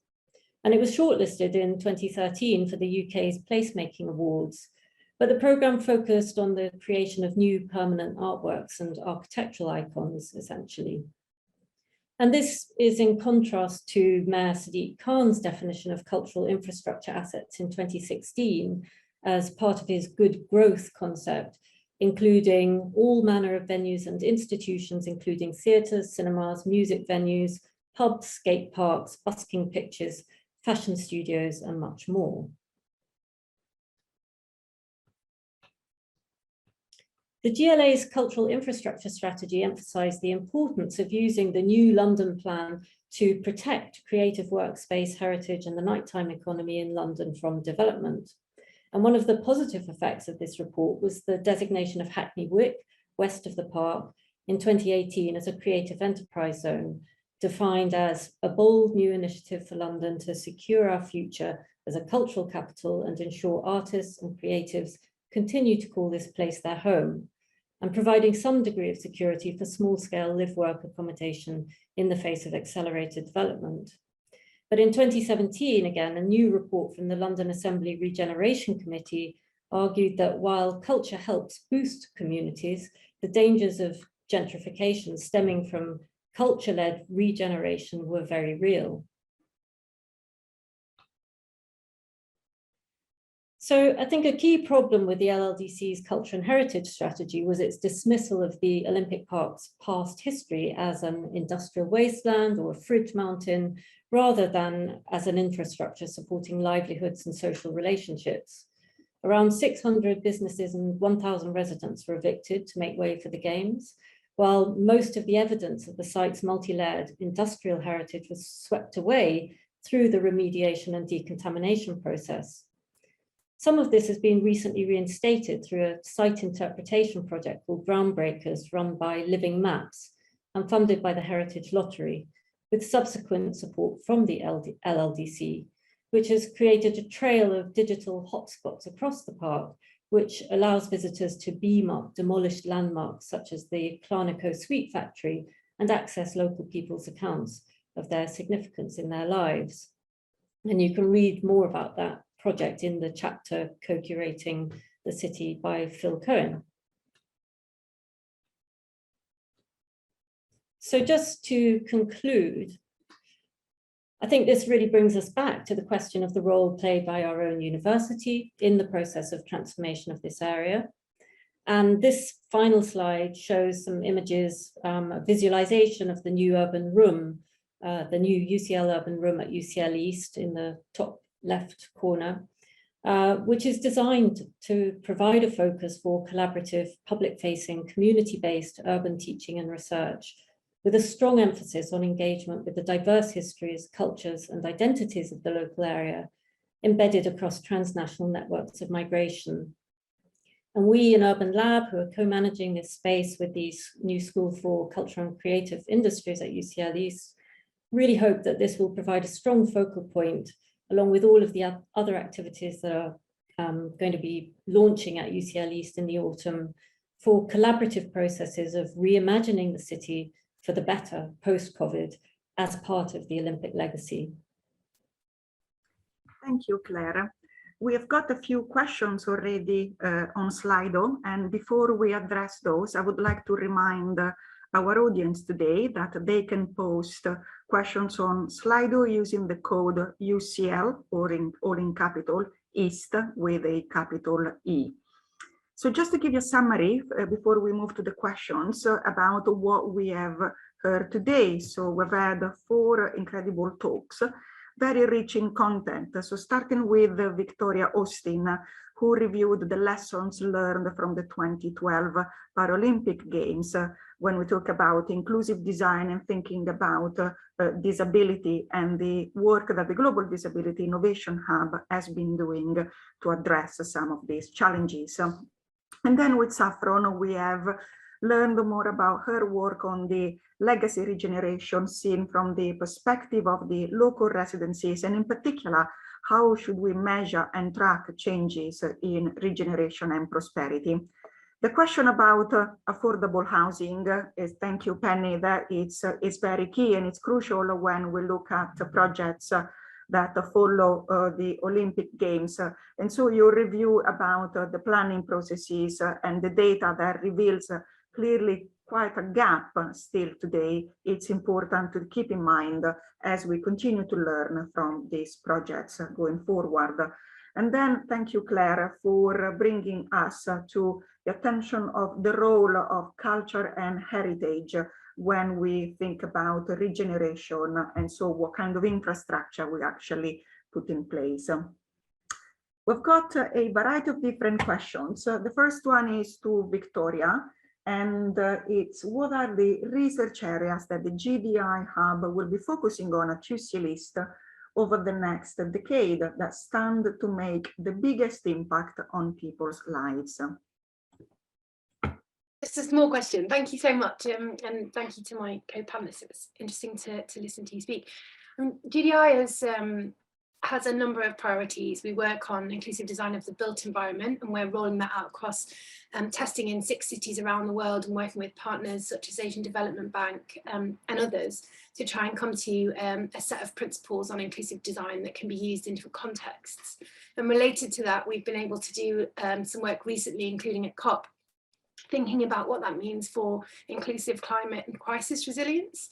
And it was shortlisted in 2013 for the UK's Placemaking Awards. But the programme focused on the creation of new permanent artworks and architectural icons, essentially. And this is in contrast to Mayor Sadiq Khan's definition of cultural infrastructure assets in 2016 as part of his good growth concept, including all manner of venues and institutions, including theatres, cinemas, music venues, pubs, skate parks, busking pitches, fashion studios, and much more. The GLA's cultural infrastructure strategy emphasised the importance of using the new London plan to protect creative workspace, heritage and the nighttime economy in London from development. And one of the positive effects of this report was the designation of Hackney Wick, west of the park, in 2018 as a creative enterprise zone, defined as a bold new initiative for London to secure our future as a cultural capital and ensure artists and creatives continue to call this place their home, and providing some degree of security for small-scale live-work accommodation in the face of accelerated development. But in 2017, again, a new report from the London Assembly Regeneration Committee argued that while culture helps boost communities, the dangers of gentrification stemming from culture-led regeneration were very real. So I think a key problem with the LLDC's culture and heritage strategy was its dismissal of the Olympic Park's past history as an industrial wasteland or a fridge mountain, rather than as an infrastructure supporting livelihoods and social relationships. Around 600 businesses and 1,000 residents were evicted to make way for the Games, while most of the evidence of the site's multi-layered industrial heritage was swept away through the remediation and decontamination process. Some of this has been recently reinstated through a site interpretation project called Groundbreakers, run by Living Maps and funded by the Heritage Lottery, with subsequent support from the LLDC, which has created a trail of digital hotspots across the park, which allows visitors to beam up demolished landmarks such as the Clarnico Sweet Factory and access local people's accounts of their significance in their lives. And you can read more about that project in the chapter co-curating the city by Phil Cohen. So just to conclude, I think this really brings us back to the question of the role played by our own university in the process of transformation of this area. And this final slide shows some images, a visualization of the new urban room, the new UCL Urban Room at UCL East in the top left corner, which is designed to provide a focus for collaborative, public-facing, community-based urban teaching and research, with a strong emphasis on engagement with the diverse histories, cultures, and identities of the local area, embedded across transnational networks of migration. And we in Urban Lab, who are co-managing this space with the new School for Cultural and Creative Industries at UCL East, really hope that this will provide a strong focal point, along with all of the other activities that are going to be launching at UCL East in the autumn, for collaborative processes of reimagining the city for the better post-COVID as part of the Olympic legacy. Thank you, Claire. We have got a few questions already on Slido, and before we address those, I would like to remind our audience today that they can post questions on Slido using the code UCL, or in capital, East with a capital E. So just to give you a summary before we move to the questions about what we have heard today. So we've had 4 incredible talks, very rich in content. So starting with Victoria Austin, who reviewed the lessons learned from the 2012 Paralympic Games when we talk about inclusive design and thinking about disability and the work that the Global Disability Innovation Hub has been doing to address some of these challenges. And then with Saffron, we have learned more about her work on the legacy regeneration seen from the perspective of the local residencies, and in particular, how should we measure and track changes in regeneration and prosperity. The question about affordable housing is, thank you, Penny, that it's very key and it's crucial when we look at projects that follow the Olympic Games. And so your review about the planning processes and the data that reveals clearly quite a gap still today, it's important to keep in mind as we continue to learn from these projects going forward. And then thank you, Claire, for bringing us to the attention of the role of culture and heritage when we think about regeneration, and so what kind of infrastructure we actually put in place. We've got a variety of different questions. The first one is to Victoria, and it's what are the research areas that the GDI Hub will be focusing on at UCL East over the next decade that stand to make the biggest impact on people's lives? It's a small question. Thank you so much, and thank you to my co-panelists. It was interesting to listen to you speak. GDI has a number of priorities. We work on inclusive design of the built environment, and we're rolling that out across testing in 6 cities around the world and working with partners such as Asian Development Bank and others to try and come to a set of principles on inclusive design that can be used in different contexts. And related to that, we've been able to do some work recently, including at COP, thinking about what that means for inclusive climate and crisis resilience,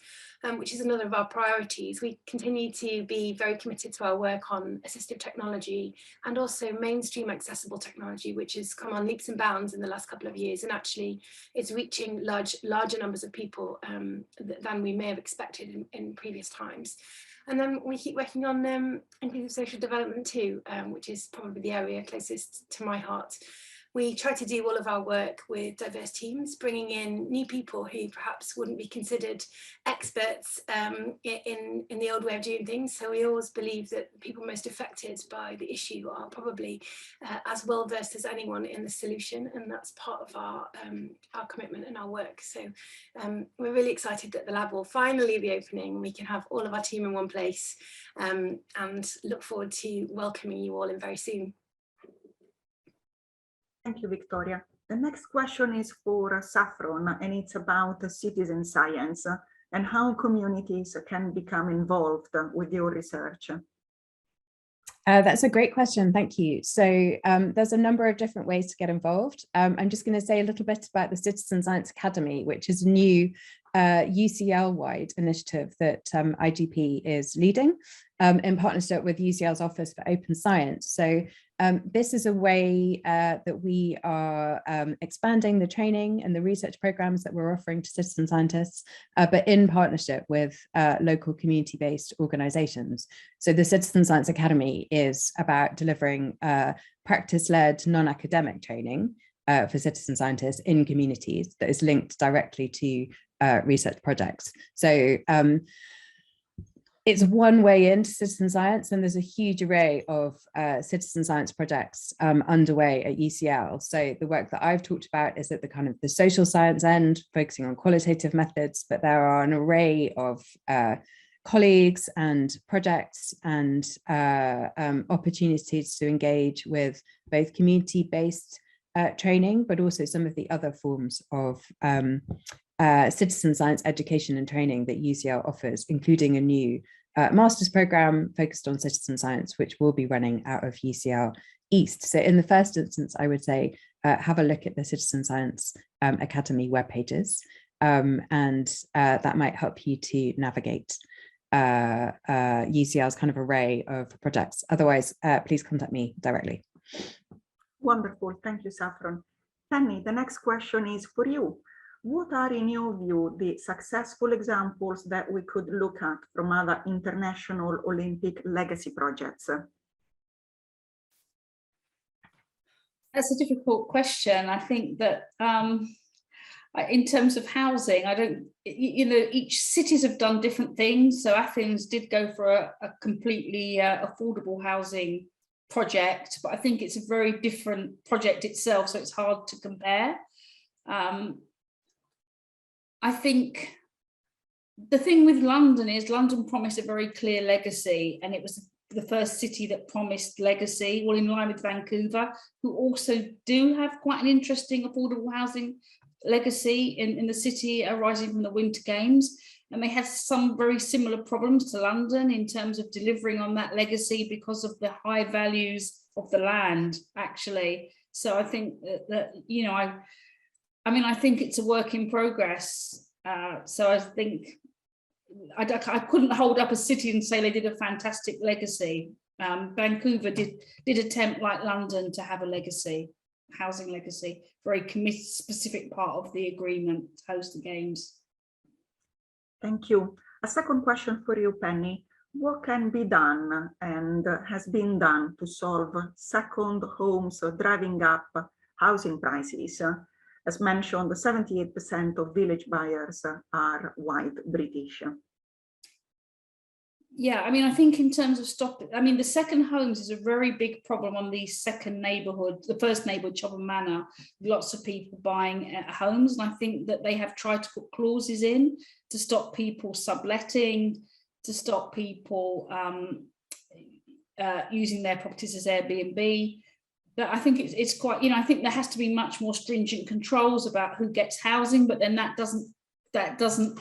which is another of our priorities. We continue to be very committed to our work on assistive technology and also mainstream accessible technology, which has come on leaps and bounds in the last couple of years, and actually it's reaching larger numbers of people than we may have expected in previous times. And then we keep working on inclusive social development too, which is probably the area closest to my heart. We try to do all of our work with diverse teams, bringing in new people who perhaps wouldn't be considered experts in the old way of doing things. So we always believe that the people most affected by the issue are probably as well versed as anyone in the solution, and that's part of our commitment and our work. So we're really excited that the lab will finally be opening. We can have all of our team in one place, and look forward to welcoming you all in very soon. Thank you, Victoria. The next question is for Saffron, and it's about citizen science and how communities can become involved with your research. That's a great question. Thank you. So there's a number of different ways to get involved. I'm just going to say a little bit about the Citizen Science Academy, which is a new UCL-wide initiative that IGP is leading in partnership with UCL's Office for Open Science. So this is a way that we are expanding the training and the research programs that we're offering to citizen scientists, but in partnership with local community-based organizations. So the Citizen Science Academy is about delivering practice-led non-academic training for citizen scientists in communities that is linked directly to research projects. So it's one way into citizen science, and there's a huge array of citizen science projects underway at UCL. So the work that I've talked about is at the kind of the social science end, focusing on qualitative methods, but there are an array of colleagues and projects and opportunities to engage with both community-based training, but also some of the other forms of citizen science education and training that UCL offers, including a new master's program focused on citizen science, which will be running out of UCL East. So in the first instance, I would say, have a look at the Citizen Science Academy web pages, and that might help you to navigate UCL's kind of array of projects. Otherwise, please contact me directly. Wonderful, thank you, Saffron. Penny, the next question is for you. What are, in your view, the successful examples that we could look at from other international Olympic legacy projects? That's a difficult question. I think that in terms of housing, each cities have done different things. So Athens did go for a completely affordable housing project, but I think it's a very different project itself, so it's hard to compare. I think the thing with London is London promised a very clear legacy, and it was the first city that promised legacy, well, in line with Vancouver, who also do have quite an interesting affordable housing legacy in the city arising from the Winter Games. And they had some very similar problems to London in terms of delivering on that legacy because of the high values of the land, actually. So I think that I think it's a work in progress. So I think I couldn't hold up a city and say they did a fantastic legacy. Vancouver did attempt, like London, to have a legacy, housing legacy, very specific part of the agreement to host the games. Thank you. A second question for you, Penny. What can be done and has been done to solve second homes driving up housing prices? As mentioned, 78% of village buyers are white British. Yeah, I think in terms of the second homes is a very big problem on the second neighbourhood, the first neighbourhood, Chobham Manor, lots of people buying homes. And I think that they have tried to put clauses in to stop people subletting, to stop people using their properties as Airbnb. But I think it's quite, I think there has to be much more stringent controls about who gets housing, but then that doesn't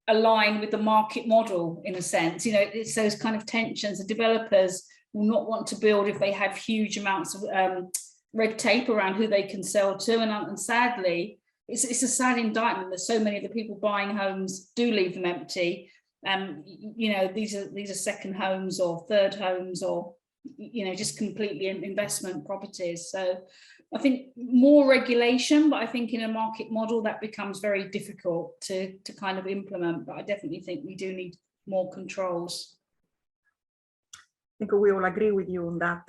align with the market model in a sense. It's those kind of tensions. The developers will not want to build if they have huge amounts of red tape around who they can sell to. And sadly, it's a sad indictment that so many of the people buying homes do leave them empty. These are second homes or third homes or just completely investment properties. So I think more regulation, but I think in a market model that becomes very difficult to kind of implement. But I definitely think we do need more controls. I think we all agree with you on that.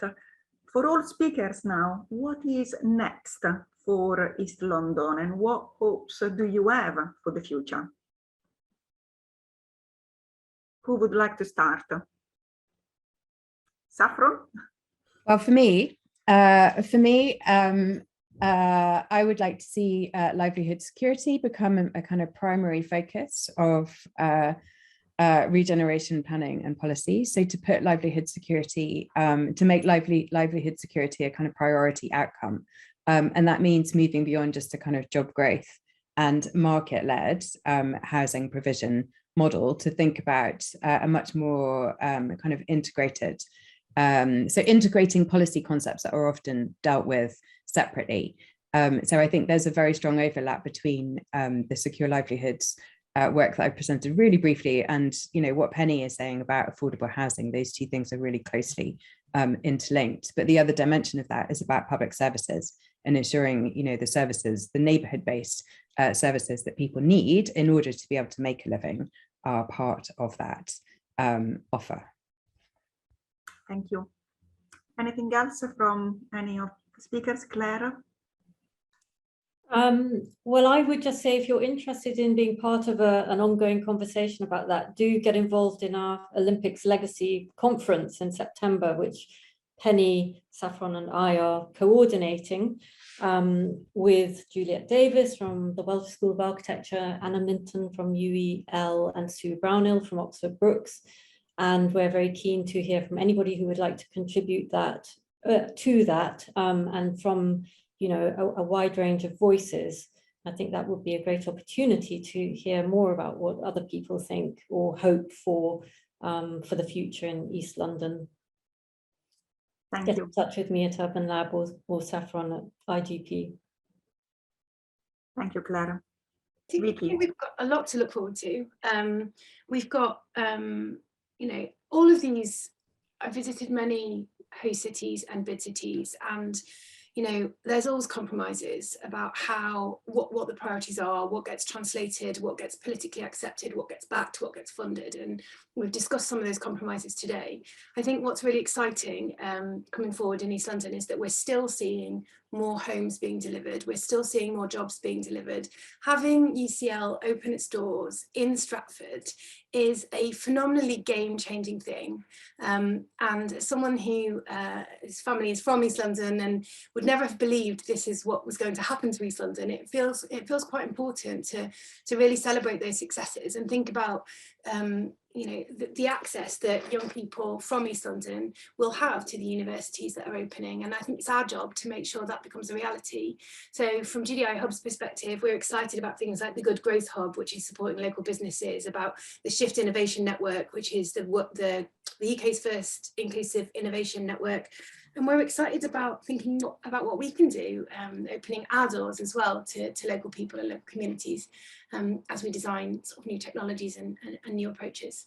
For all speakers now, what is next for East London and what hopes do you have for the future? Who would like to start? Saffron? Well, for me, I would like to see livelihood security become a kind of primary focus of regeneration planning and policy. So to put livelihood security, to make livelihood security a kind of priority outcome. And that means moving beyond just a kind of job growth and market-led housing provision model to think about a much more kind of integrated So integrating policy concepts that are often dealt with separately. So I think there's a very strong overlap between the Secure Livelihoods work that I presented really briefly and what Penny is saying about affordable housing. Those two things are really closely interlinked. But the other dimension of that is about public services and ensuring the services, the neighbourhood-based services that people need in order to be able to make a living are part of that offer. Thank you. Anything else from any of the speakers? Claire? Well, I would just say if you're interested in being part of an ongoing conversation about that, do get involved in our Olympics Legacy conference in September, which Penny, Saffron and I are coordinating with Juliet Davis from the Welsh School of Architecture, Anna Minton from UEL and Sue Brownhill from Oxford Brookes. And we're very keen to hear from anybody who would like to contribute that to that and from a wide range of voices. I think that would be a great opportunity to hear more about what other people think or hope for the future in East London. Get in touch with me at Urban Lab or Saffron at IGP. Thank you, Clara. Vicky. We've got a lot to look forward to. We've got, all of these. I visited many host cities and bid cities, and there's always compromises about what the priorities are, what gets translated, what gets politically accepted, what gets backed, what gets funded, and we've discussed some of those compromises today. I think what's really exciting coming forward in East London is that we're still seeing more homes being delivered, we're still seeing more jobs being delivered. Having UCL open its doors in Stratford is a phenomenally game-changing thing. And as someone who his family is from East London and would never have believed this is what was going to happen to East London, it feels quite important to really celebrate those successes and think about the access that young people from East London will have to the universities that are opening. And I think it's our job to make sure that becomes a reality. So from GDI Hub's perspective, we're excited about things like the Good Growth Hub, which is supporting local businesses, about the Shift Innovation Network, which is the UK's first inclusive innovation network. And we're excited about thinking about what we can do, opening our doors as well to local people and local communities as we design sort of new technologies and new approaches.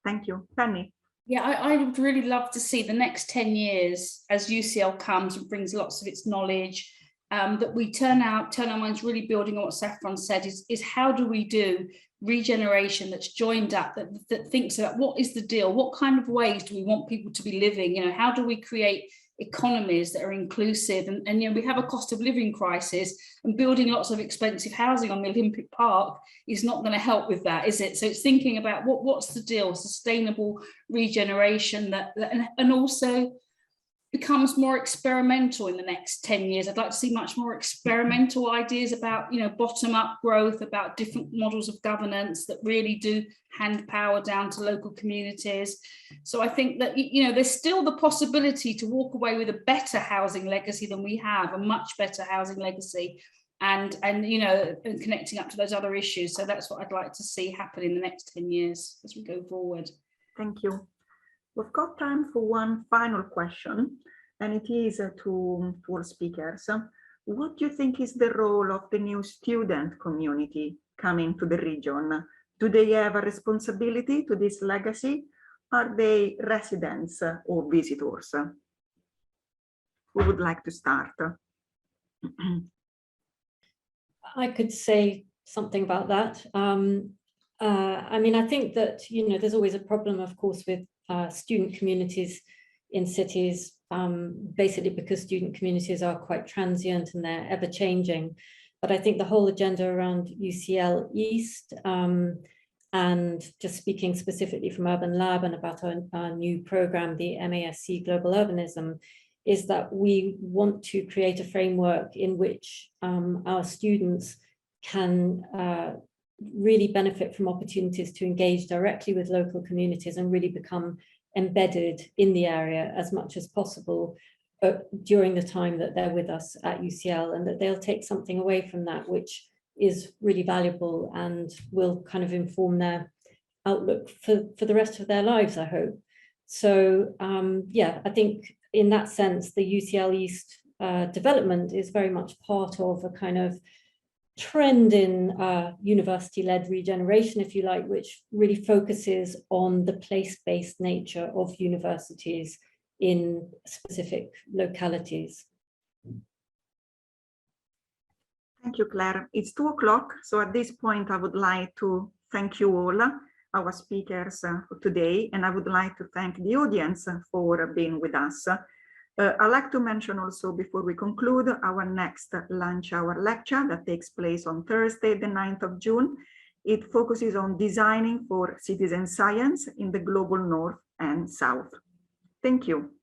Thank you. Penny. Yeah, I would really love to see the next 10 years as UCL comes and brings lots of its knowledge, that we turn our minds really building on what Saffron said, is how do we do regeneration that's joined up, that thinks about what is the deal, what kind of ways do we want people to be living, how do we create economies that are inclusive, and we have a cost of living crisis, and building lots of expensive housing on the Olympic Park is not going to help with that, is it? So it's thinking about what's the deal, sustainable regeneration and also becomes more experimental in the next 10 years. I'd like to see much more experimental ideas about, bottom-up growth, about different models of governance that really do hand power down to local communities. So I think that, there's still the possibility to walk away with a better housing legacy than we have, a much better housing legacy, and connecting up to those other issues. So that's what I'd like to see happen in the next 10 years as we go forward. Thank you. We've got time for one final question, and it is to all speakers. What do you think is the role of the new student community coming to the region? Do they have a responsibility to this legacy? Are they residents or visitors? Who would like to start? I could say something about that. I think that, there's always a problem, of course, with student communities in cities, basically because student communities are quite transient and they're ever changing. But I think the whole agenda around UCL East, and just speaking specifically from Urban Lab and about our new program, the MASC Global Urbanism, is that we want to create a framework in which our students can really benefit from opportunities to engage directly with local communities and really become embedded in the area as much as possible during the time that they're with us at UCL, and that they'll take something away from that which is really valuable and will kind of inform their outlook for the rest of their lives, I hope. So yeah, I think in that sense, the UCL East development is very much part of a kind of trend in university-led regeneration, if you like, which really focuses on the place-based nature of universities in specific localities. Thank you, Claire. It's 2 o'clock, so at this point I would like to thank you all, our speakers for today, and I would like to thank the audience for being with us. I'd like to mention also, before we conclude, our next lunch hour lecture that takes place on Thursday, the 9th of June. It focuses on designing for citizen science in the global north and south. Thank you.